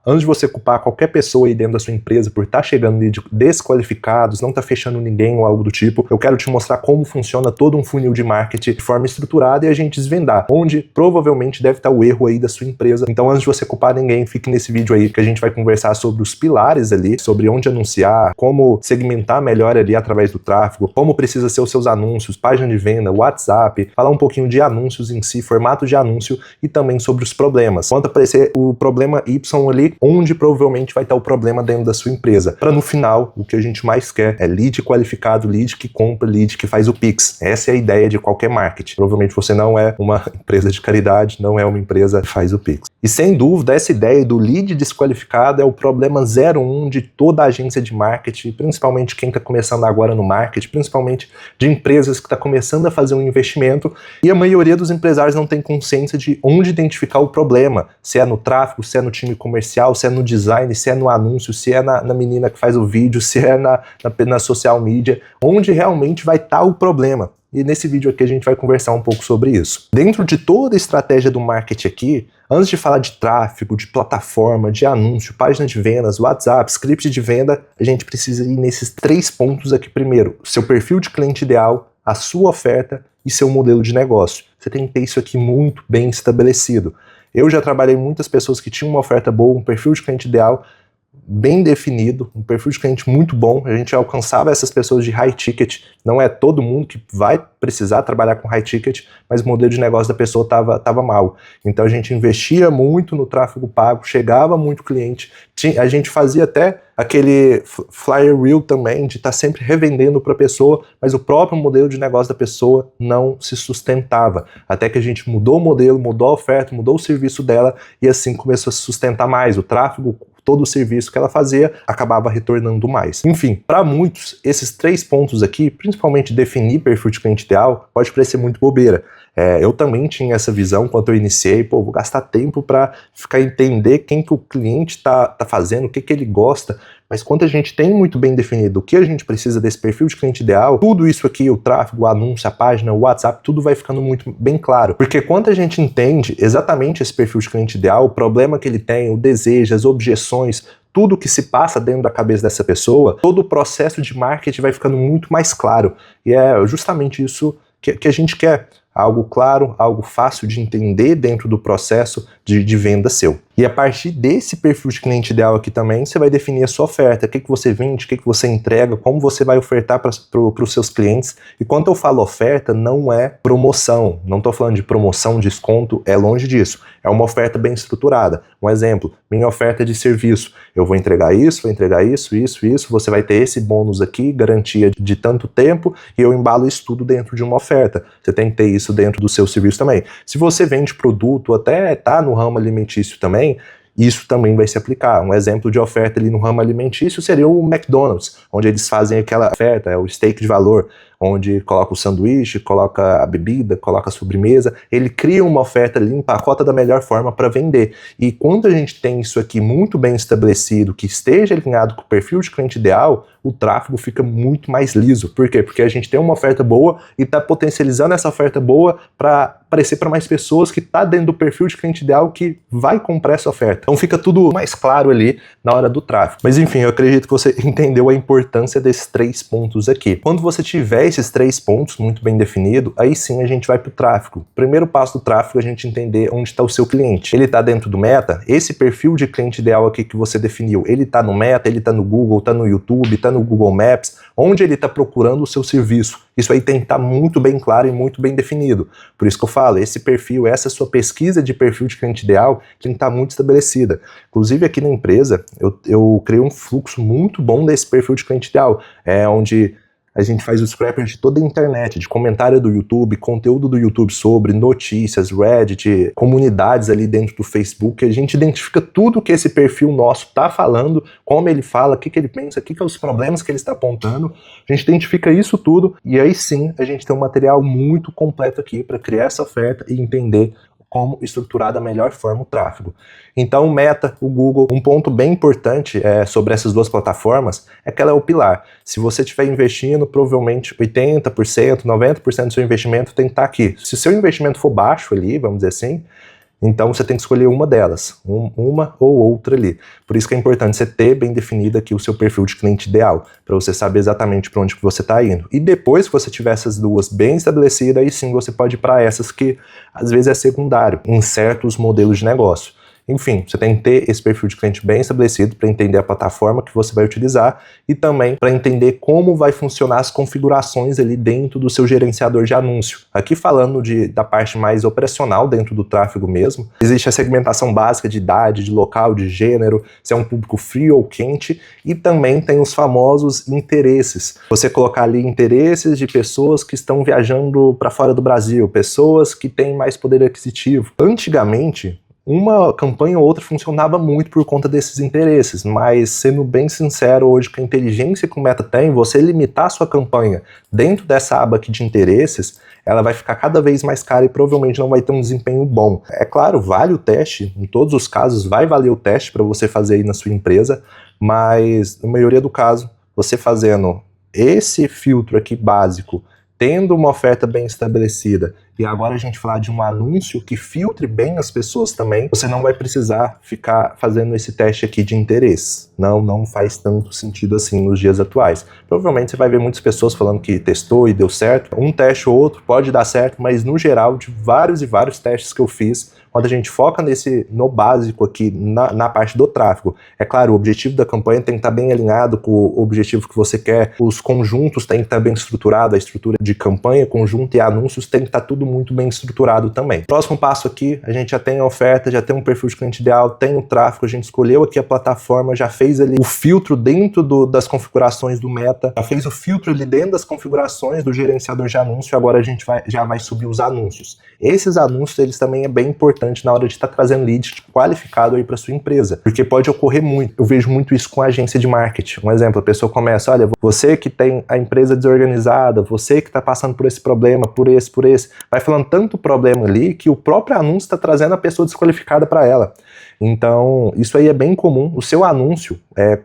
antes de você culpar qualquer pessoa aí dentro da sua empresa por estar chegando desqualificados, não tá fechando ninguém ou algo do tipo, eu quero te mostrar como funciona todo um funil de marketing de forma estruturada e a gente desvendar onde provavelmente deve estar o erro aí da sua empresa. Então, antes de você culpar ninguém, fique nesse vídeo aí que a gente vai conversar sobre os pilares ali, sobre onde anunciar, como segmentar melhor ali através do tráfego, como precisa ser os seus anúncios, página de venda, WhatsApp, falar um pouquinho de anúncios em si, formato de anúncio e também sobre os problemas. Quando aparecer o problema Y ali, onde provavelmente vai estar o problema dentro da sua empresa. Para no final, o que a gente mais quer é lead qualificado, lead que compra, lead que faz o Pix. Essa é a ideia de qualquer marketing. Provavelmente você não é uma empresa de caridade, não é uma empresa que faz o Pix. E sem dúvida, essa ideia do lead desqualificado é o problema 01 de toda a agência de marketing, principalmente quem está começando agora no marketing, principalmente de empresas que está começando a fazer um investimento, e a maioria dos empresários não tem consciência de onde identificar o problema, se é no tráfego, se é no time comercial, se é no design, se é no anúncio, se é na menina que faz o vídeo, se é na social media, onde realmente vai estar o problema. E nesse vídeo aqui a gente vai conversar um pouco sobre isso. Dentro de toda a estratégia do marketing aqui, antes de falar de tráfego, de plataforma, de anúncio, página de vendas, WhatsApp, script de venda, a gente precisa ir nesses 3 pontos aqui primeiro. Seu perfil de cliente ideal, a sua oferta e seu modelo de negócio. Você tem que ter isso aqui muito bem estabelecido. Eu já trabalhei com muitas pessoas que tinham uma oferta boa, um perfil de cliente ideal bem definido, um perfil de cliente muito bom, a gente alcançava essas pessoas de high ticket, não é todo mundo que vai precisar trabalhar com high ticket, mas o modelo de negócio da pessoa estava mal. Então a gente investia muito no tráfego pago, chegava muito cliente, a gente fazia até aquele flyer reel também, de estar sempre revendendo para a pessoa, mas o próprio modelo de negócio da pessoa não se sustentava. Até que a gente mudou o modelo, mudou a oferta, mudou o serviço dela e assim começou a se sustentar mais. O tráfego, todo o serviço que ela fazia, acabava retornando mais. Enfim, para muitos, esses 3 pontos aqui, principalmente definir perfil de cliente ideal, pode parecer muito bobeira. Eu também tinha essa visão quando eu iniciei, vou gastar tempo para entender quem que o cliente tá fazendo, o que ele gosta, mas quando a gente tem muito bem definido o que a gente precisa desse perfil de cliente ideal, tudo isso aqui, o tráfego, o anúncio, a página, o WhatsApp, tudo vai ficando muito bem claro. Porque quando a gente entende exatamente esse perfil de cliente ideal, o problema que ele tem, o desejo, as objeções, tudo que se passa dentro da cabeça dessa pessoa, todo o processo de marketing vai ficando muito mais claro. E é justamente isso que a gente quer. Algo claro, algo fácil de entender dentro do processo de venda seu. E a partir desse perfil de cliente ideal aqui também, você vai definir a sua oferta, o que você vende, o que você entrega, como você vai ofertar para os seus clientes. E quando eu falo oferta, não é promoção, não estou falando de promoção, desconto, é longe disso. É uma oferta bem estruturada. Um exemplo, minha oferta de serviço, eu vou entregar isso, isso, você vai ter esse bônus aqui, garantia de tanto tempo, e eu embalo isso tudo dentro de uma oferta. Você tem que ter isso dentro do seu serviço também. Se você vende produto, até tá no ramo alimentício também, isso também vai se aplicar. Um exemplo de oferta ali no ramo alimentício seria o McDonald's, onde eles fazem aquela oferta, o steak de valor, onde coloca o sanduíche, coloca a bebida, coloca a sobremesa, ele cria uma oferta ali, empacota da melhor forma para vender. E quando a gente tem isso aqui muito bem estabelecido, que esteja alinhado com o perfil de cliente ideal, o tráfego fica muito mais liso. Por quê? Porque a gente tem uma oferta boa e está potencializando essa oferta boa para aparecer para mais pessoas que está dentro do perfil de cliente ideal que vai comprar essa oferta. Então fica tudo mais claro ali na hora do tráfego. Mas enfim, eu acredito que você entendeu a importância desses 3 pontos aqui. Quando você tiver esses 3 pontos muito bem definidos, aí sim a gente vai para o tráfego. O primeiro passo do tráfego é a gente entender onde está o seu cliente. Ele está dentro do Meta? Esse perfil de cliente ideal aqui que você definiu, ele está no Meta, ele está no Google, está no YouTube, está no Google Maps, onde ele está procurando o seu serviço. Isso aí tem que estar muito bem claro e muito bem definido. Por isso que eu falo, esse perfil, essa sua pesquisa de perfil de cliente ideal tem que estar muito estabelecida. Inclusive aqui na empresa, eu criei um fluxo muito bom desse perfil de cliente ideal, onde a gente faz o scraper de toda a internet, de comentário do YouTube, conteúdo do YouTube sobre notícias, Reddit, comunidades ali dentro do Facebook. A gente identifica tudo que esse perfil nosso está falando, como ele fala, o que ele pensa, o que são os problemas que ele está apontando. A gente identifica isso tudo e aí sim a gente tem um material muito completo aqui para criar essa oferta e entender como estruturar da melhor forma o tráfego. Então o Meta, o Google, um ponto bem importante sobre essas duas plataformas é que ela é o pilar. Se você estiver investindo, provavelmente 80%, 90% do seu investimento tem que estar aqui. Se o seu investimento for baixo ali, vamos dizer assim, Então você tem que escolher uma delas, uma ou outra ali. Por isso que é importante você ter bem definido aqui o seu perfil de cliente ideal, para você saber exatamente para onde que você está indo. E depois que você tiver essas duas bem estabelecidas, aí sim você pode ir para essas que às vezes é secundário em certos modelos de negócio. Enfim, você tem que ter esse perfil de cliente bem estabelecido para entender a plataforma que você vai utilizar e também para entender como vai funcionar as configurações ali dentro do seu gerenciador de anúncio. Aqui falando da parte mais operacional dentro do tráfego mesmo, existe a segmentação básica de idade, de local, de gênero, se é um público frio ou quente, e também tem os famosos interesses. Você colocar ali interesses de pessoas que estão viajando para fora do Brasil, pessoas que têm mais poder aquisitivo. Antigamente, uma campanha ou outra funcionava muito por conta desses interesses, mas sendo bem sincero hoje, com a inteligência que o Meta tem, você limitar a sua campanha dentro dessa aba aqui de interesses, ela vai ficar cada vez mais cara e provavelmente não vai ter um desempenho bom. É claro, vale o teste, em todos os casos vai valer o teste para você fazer aí na sua empresa, mas na maioria do caso, você fazendo esse filtro aqui básico, tendo uma oferta bem estabelecida, e agora a gente falar de um anúncio que filtre bem as pessoas também, você não vai precisar ficar fazendo esse teste aqui de interesse. Não faz tanto sentido assim nos dias atuais. Provavelmente você vai ver muitas pessoas falando que testou e deu certo. Um teste ou outro pode dar certo, mas no geral, de vários e vários testes que eu fiz, quando a gente foca no básico aqui, na parte do tráfego, é claro, o objetivo da campanha tem que estar bem alinhado com o objetivo que você quer, os conjuntos têm que estar bem estruturados, a estrutura de campanha, conjunto e anúncios tem que estar tudo muito bem estruturado também. Próximo passo aqui, a gente já tem a oferta, já tem um perfil de cliente ideal, tem o tráfego, a gente escolheu aqui a plataforma, já fez ali o filtro dentro das configurações do Meta, já fez o filtro ali dentro das configurações do gerenciador de anúncio, agora a gente já vai subir os anúncios. Esses anúncios, eles também é bem importante na hora de estar trazendo lead qualificado aí para sua empresa, porque pode ocorrer muito. Eu vejo muito isso com a agência de marketing. Um exemplo, a pessoa começa, olha, você que tem a empresa desorganizada, você que está passando por esse problema, por esse, vai falando tanto problema ali que o próprio anúncio está trazendo a pessoa desqualificada para ela. Então, isso aí é bem comum. O seu anúncio,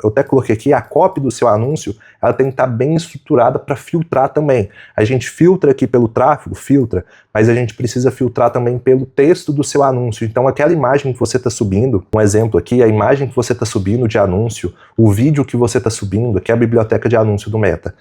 eu até coloquei aqui, a copy do seu anúncio, ela tem que estar bem estruturada para filtrar também. A gente filtra aqui pelo tráfego, filtra, mas a gente precisa filtrar também pelo texto do seu anúncio. Então, aquela imagem que você está subindo, um exemplo aqui, a imagem que você está subindo de anúncio, o vídeo que você está subindo, aqui é a biblioteca de anúncio do Meta.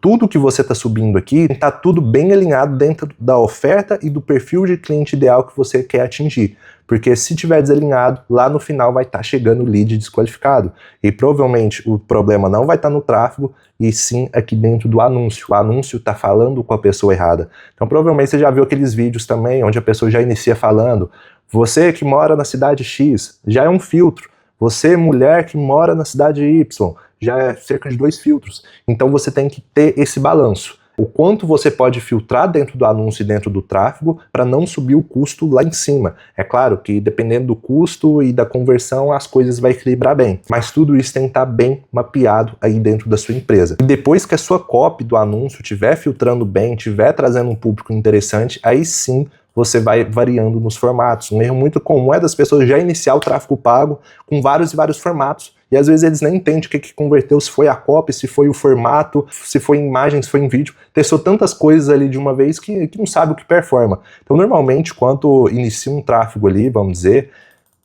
Tudo que você está subindo aqui está tudo bem alinhado dentro da oferta e do perfil de cliente ideal que você quer atingir. Porque se tiver desalinhado, lá no final vai estar chegando o lead desqualificado. E provavelmente o problema não vai estar no tráfego, e sim aqui dentro do anúncio. O anúncio está falando com a pessoa errada. Então provavelmente você já viu aqueles vídeos também, onde a pessoa já inicia falando, você que mora na cidade X, já é um filtro. Você, mulher que mora na cidade Y, já é cerca de 2 filtros. Então você tem que ter esse balanço. O quanto você pode filtrar dentro do anúncio e dentro do tráfego para não subir o custo lá em cima. É claro que dependendo do custo e da conversão, as coisas vão equilibrar bem. Mas tudo isso tem que estar bem mapeado aí dentro da sua empresa. E depois que a sua copy do anúncio estiver filtrando bem, estiver trazendo um público interessante, aí sim você vai variando nos formatos. Um erro muito comum é das pessoas já iniciar o tráfego pago com vários e vários formatos, e às vezes eles nem entendem o que converteu, se foi a copy, se foi o formato, se foi em imagem, se foi em vídeo. Testou tantas coisas ali de uma vez que não sabe o que performa. Então, normalmente, quando inicia um tráfego ali, vamos dizer,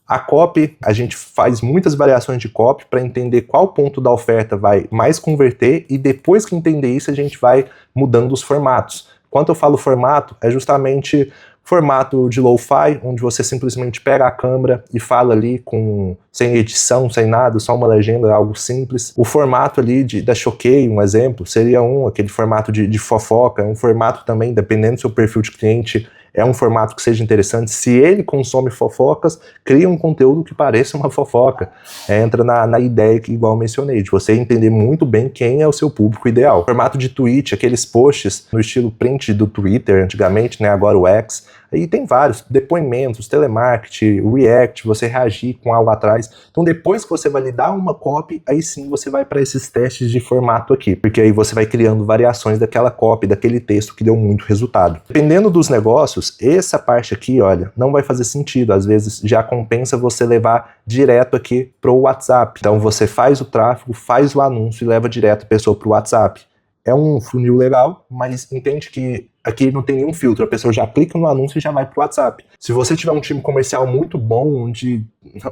a copy, a gente faz muitas variações de copy para entender qual ponto da oferta vai mais converter, e depois que entender isso, a gente vai mudando os formatos. Quando eu falo formato, é justamente formato de lo-fi, onde você simplesmente pega a câmera e fala ali sem edição, sem nada, só uma legenda, algo simples. O formato ali da Choquei, um exemplo, seria aquele formato de fofoca, um formato também, dependendo do seu perfil de cliente, é um formato que seja interessante. Se ele consome fofocas, cria um conteúdo que pareça uma fofoca. Entra na ideia que, igual eu mencionei, de você entender muito bem quem é o seu público ideal. Formato de tweet, aqueles posts no estilo print do Twitter antigamente, né, agora o X. Aí tem vários, depoimentos, telemarketing, react, você reagir com algo atrás. Então depois que você validar uma copy, aí sim você vai para esses testes de formato aqui, porque aí você vai criando variações daquela copy, daquele texto que deu muito resultado. Dependendo dos negócios, essa parte aqui, olha, não vai fazer sentido. Às vezes já compensa você levar direto aqui pro WhatsApp. Então você faz o tráfego, faz o anúncio e leva direto a pessoa pro WhatsApp. É um funil legal, mas entende que aqui não tem nenhum filtro, a pessoa já clica no anúncio e já vai pro WhatsApp. Se você tiver um time comercial muito bom,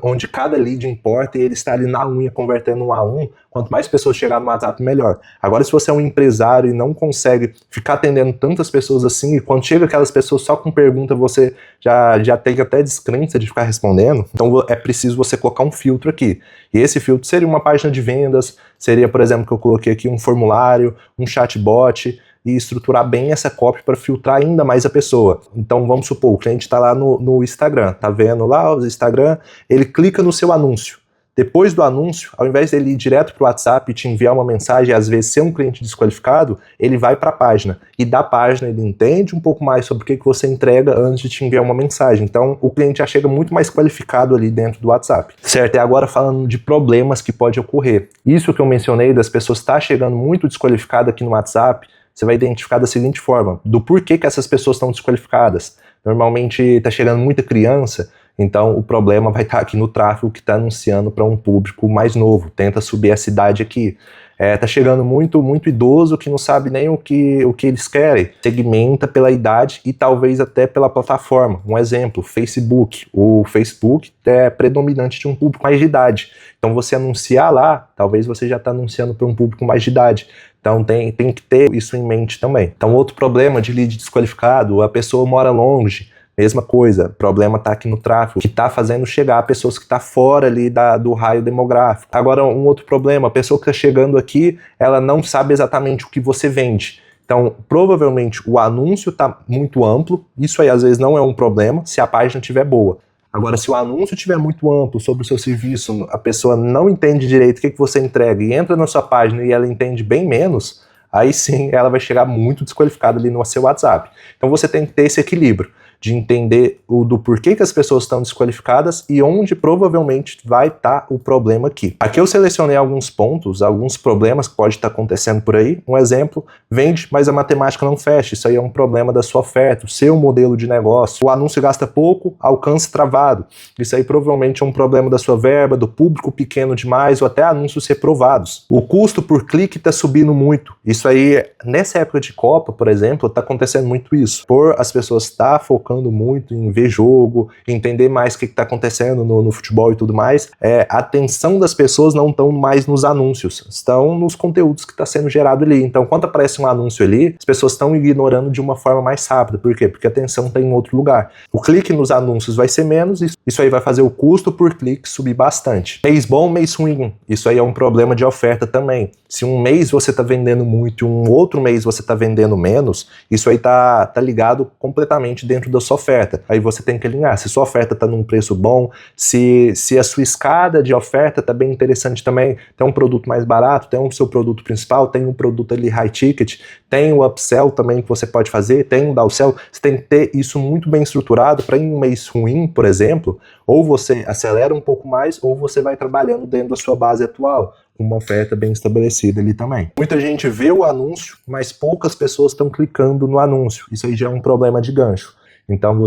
onde cada lead importa e ele está ali na unha convertendo um a um, quanto mais pessoas chegar no WhatsApp, melhor. Agora, se você é um empresário e não consegue ficar atendendo tantas pessoas assim, e quando chega aquelas pessoas só com pergunta, você já tem até descrença de ficar respondendo, então é preciso você colocar um filtro aqui. E esse filtro seria uma página de vendas, seria, por exemplo, que eu coloquei aqui um formulário, um chatbot, e estruturar bem essa copy para filtrar ainda mais a pessoa. Então vamos supor, o cliente está lá no Instagram, tá vendo lá o Instagram, ele clica no seu anúncio. Depois do anúncio, ao invés dele ir direto para o WhatsApp e te enviar uma mensagem e às vezes ser um cliente desqualificado, ele vai para a página. E da página ele entende um pouco mais sobre o que você entrega antes de te enviar uma mensagem. Então o cliente já chega muito mais qualificado ali dentro do WhatsApp. Certo? E agora falando de problemas que pode ocorrer. Isso que eu mencionei das pessoas estar chegando muito desqualificada aqui no WhatsApp, você vai identificar da seguinte forma, do porquê que essas pessoas estão desqualificadas. Normalmente está chegando muita criança, então o problema vai estar aqui no tráfego que está anunciando para um público mais novo, tenta subir essa idade aqui. Tá chegando muito idoso que não sabe nem o que eles querem. Segmenta pela idade e talvez até pela plataforma. Um exemplo, Facebook. O Facebook é predominante de um público mais de idade. Então você anunciar lá, talvez você já está anunciando para um público mais de idade. Então tem que ter isso em mente também. Então outro problema de lead desqualificado, a pessoa mora longe. Mesma coisa, o problema está aqui no tráfego, que está fazendo chegar pessoas que estão fora ali do raio demográfico. Agora, um outro problema, a pessoa que está chegando aqui, ela não sabe exatamente o que você vende. Então, provavelmente, o anúncio está muito amplo, isso aí às vezes não é um problema, se a página estiver boa. Agora, se o anúncio estiver muito amplo sobre o seu serviço, a pessoa não entende direito o que você entrega e entra na sua página e ela entende bem menos, aí sim ela vai chegar muito desqualificada ali no seu WhatsApp. Então você tem que ter esse equilíbrio de entender do porquê que as pessoas estão desqualificadas e onde provavelmente vai estar o problema aqui. Aqui eu selecionei alguns pontos, alguns problemas que pode estar acontecendo por aí. Um exemplo, vende, mas a matemática não fecha. Isso aí é um problema da sua oferta, o seu modelo de negócio. O anúncio gasta pouco, alcance travado. Isso aí provavelmente é um problema da sua verba, do público pequeno demais ou até anúncios reprovados. O custo por clique está subindo muito. Isso aí, nessa época de Copa, por exemplo, está acontecendo muito isso. Por as pessoas estar focando muito em ver jogo, entender mais o que está acontecendo no futebol e tudo mais, a atenção das pessoas não estão mais nos anúncios, estão nos conteúdos que está sendo gerado ali. Então, quando aparece um anúncio ali, as pessoas estão ignorando de uma forma mais rápida. Por quê? Porque a atenção está em outro lugar. O clique nos anúncios vai ser menos, isso aí vai fazer o custo por clique subir bastante. Mês bom, mês ruim. Isso aí é um problema de oferta também. Se um mês você está vendendo muito e um outro mês você está vendendo menos, isso aí tá ligado completamente dentro da sua oferta. Aí você tem que alinhar se sua oferta está num preço bom, se a sua escada de oferta está bem interessante também, tem um produto mais barato, tem o seu produto principal, tem um produto ali high ticket, tem o upsell também que você pode fazer, tem o downsell, você tem que ter isso muito bem estruturado para em um mês ruim, por exemplo, ou você acelera um pouco mais ou você vai trabalhando dentro da sua base atual, uma oferta bem estabelecida ali também. Muita gente vê o anúncio, mas poucas pessoas estão clicando no anúncio. Isso aí já é um problema de gancho. Então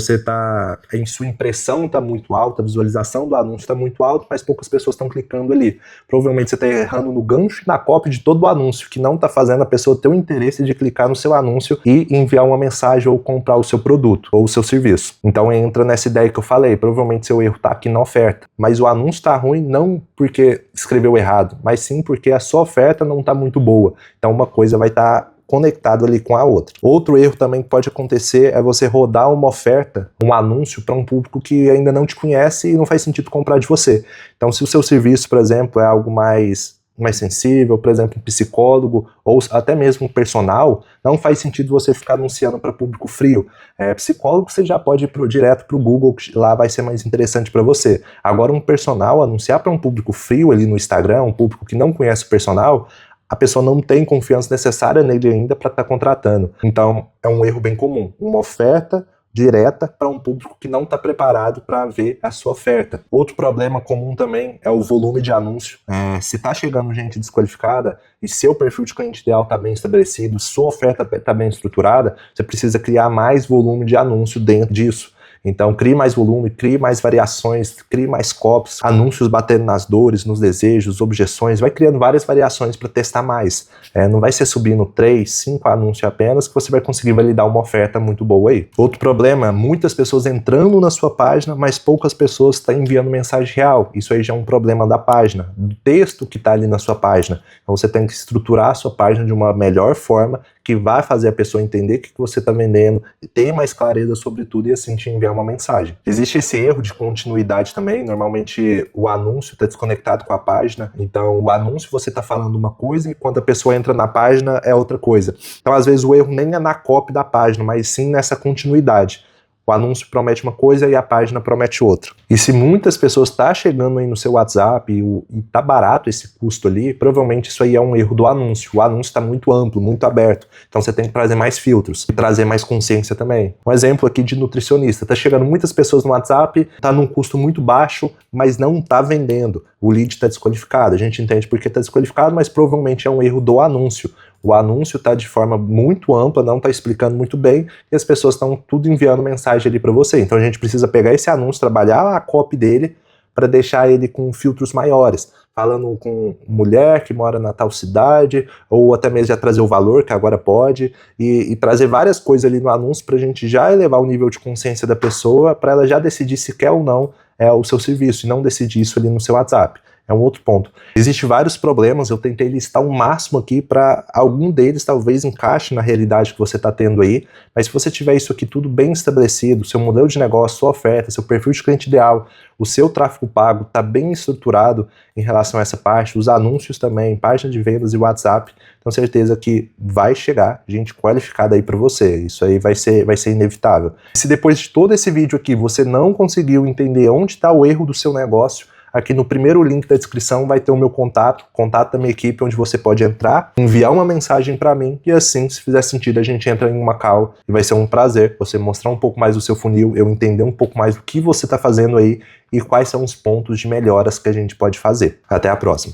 sua impressão está muito alta, a visualização do anúncio está muito alta, mas poucas pessoas estão clicando ali. Provavelmente você está errando no gancho e na copy de todo o anúncio, que não está fazendo a pessoa ter o interesse de clicar no seu anúncio e enviar uma mensagem ou comprar o seu produto ou o seu serviço. Então entra nessa ideia que eu falei, provavelmente seu erro está aqui na oferta, mas o anúncio está ruim não porque escreveu errado, mas sim porque a sua oferta não está muito boa. Então uma coisa vai estar conectado ali com a outra. Outro erro também que pode acontecer é você rodar uma oferta, um anúncio para um público que ainda não te conhece e não faz sentido comprar de você. Então, se o seu serviço, por exemplo, é algo mais sensível, por exemplo, um psicólogo ou até mesmo um personal, não faz sentido você ficar anunciando para público frio. Psicólogo você já pode ir direto para o Google, que lá vai ser mais interessante para você. Agora, um personal, anunciar para um público frio ali no Instagram, um público que não conhece o personal, a pessoa não tem confiança necessária nele ainda para estar contratando. Então, é um erro bem comum. Uma oferta direta para um público que não está preparado para ver a sua oferta. Outro problema comum também é o volume de anúncio. Se está chegando gente desqualificada e seu perfil de cliente ideal está bem estabelecido, sua oferta está bem estruturada, você precisa criar mais volume de anúncio dentro disso. Então crie mais volume, crie mais variações, crie mais copies, anúncios batendo nas dores, nos desejos, objeções, vai criando várias variações para testar mais. Não vai ser subindo 3, 5 anúncios apenas que você vai conseguir validar uma oferta muito boa aí. Outro problema, muitas pessoas entrando na sua página, mas poucas pessoas estão enviando mensagem real. Isso aí já é um problema da página, do texto que está ali na sua página. Então você tem que estruturar a sua página de uma melhor forma, que vai fazer a pessoa entender o que você está vendendo, ter mais clareza sobre tudo e assim te enviar uma mensagem. Existe esse erro de continuidade também, normalmente o anúncio está desconectado com a página, então o anúncio você está falando uma coisa e quando a pessoa entra na página é outra coisa. Então às vezes o erro nem é na copy da página, mas sim nessa continuidade. O anúncio promete uma coisa e a página promete outra. E se muitas pessoas estão chegando aí no seu WhatsApp e tá barato esse custo ali, provavelmente isso aí é um erro do anúncio. O anúncio está muito amplo, muito aberto. Então você tem que trazer mais filtros e trazer mais consciência também. Um exemplo aqui de nutricionista. Tá chegando muitas pessoas no WhatsApp, tá num custo muito baixo, mas não tá vendendo. O lead está desqualificado. A gente entende porque está desqualificado, mas provavelmente é um erro do anúncio. O anúncio está de forma muito ampla, não está explicando muito bem, e as pessoas estão tudo enviando mensagem ali para você. Então a gente precisa pegar esse anúncio, trabalhar a copy dele, para deixar ele com filtros maiores, falando com mulher que mora na tal cidade, ou até mesmo já trazer o valor, que agora pode, e trazer várias coisas ali no anúncio para a gente já elevar o nível de consciência da pessoa, para ela já decidir se quer ou não o seu serviço, e não decidir isso ali no seu WhatsApp. É um outro ponto. Existem vários problemas, eu tentei listar o máximo aqui para algum deles talvez encaixe na realidade que você está tendo aí, mas se você tiver isso aqui tudo bem estabelecido, seu modelo de negócio, sua oferta, seu perfil de cliente ideal, o seu tráfego pago está bem estruturado em relação a essa parte, os anúncios também, página de vendas e WhatsApp, tenho certeza que vai chegar gente qualificada aí para você, isso aí vai ser inevitável. Se depois de todo esse vídeo aqui você não conseguiu entender onde está o erro do seu negócio, aqui no primeiro link da descrição vai ter o meu contato da minha equipe, onde você pode entrar, enviar uma mensagem para mim e assim, se fizer sentido, a gente entra em uma call e vai ser um prazer você mostrar um pouco mais do seu funil, eu entender um pouco mais do que você está fazendo aí e quais são os pontos de melhoras que a gente pode fazer. Até a próxima!